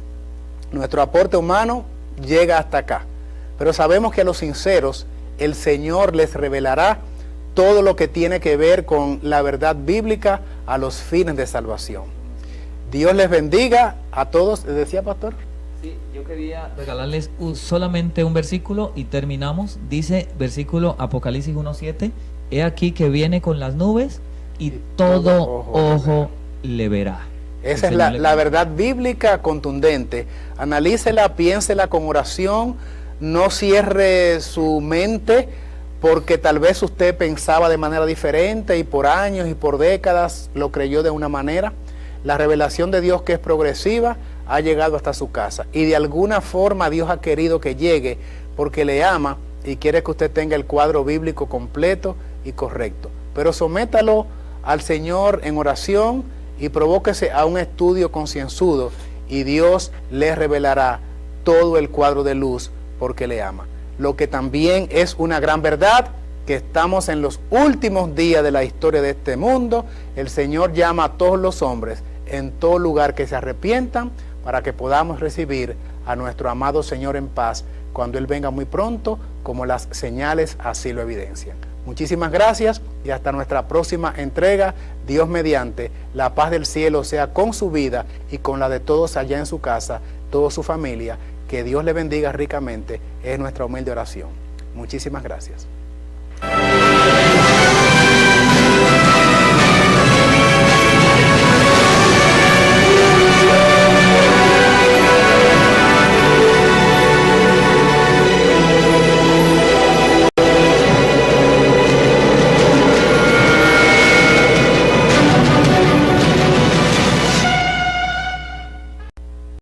Nuestro aporte humano llega hasta acá, pero sabemos que a los sinceros el Señor les revelará todo lo que tiene que ver con la verdad bíblica a los fines de salvación. Dios les bendiga a todos. ¿Les decía, pastor? Sí, yo quería regalarles solamente un versículo y terminamos. Dice versículo Apocalipsis 1:7: he aquí que viene con las nubes y todo ojo le verá. Esa es la verdad bíblica contundente. Analícela, piénsela con oración, no cierre su mente, porque tal vez usted pensaba de manera diferente y por años y por décadas lo creyó de una manera. La revelación de Dios, que es progresiva, ha llegado hasta su casa, y de alguna forma Dios ha querido que llegue porque le ama y quiere que usted tenga el cuadro bíblico completo y correcto. Pero sométalo al Señor en oración y provóquese a un estudio concienzudo, y Dios le revelará todo el cuadro de luz porque le ama. Lo que también es una gran verdad, que estamos en los últimos días de la historia de este mundo. El Señor llama a todos los hombres en todo lugar que se arrepientan, para que podamos recibir a nuestro amado Señor en paz cuando Él venga muy pronto, como las señales así lo evidencian. Muchísimas gracias y hasta nuestra próxima entrega. Dios mediante, la paz del cielo sea con su vida y con la de todos allá en su casa, toda su familia. Que Dios le bendiga ricamente, es nuestra humilde oración. Muchísimas gracias.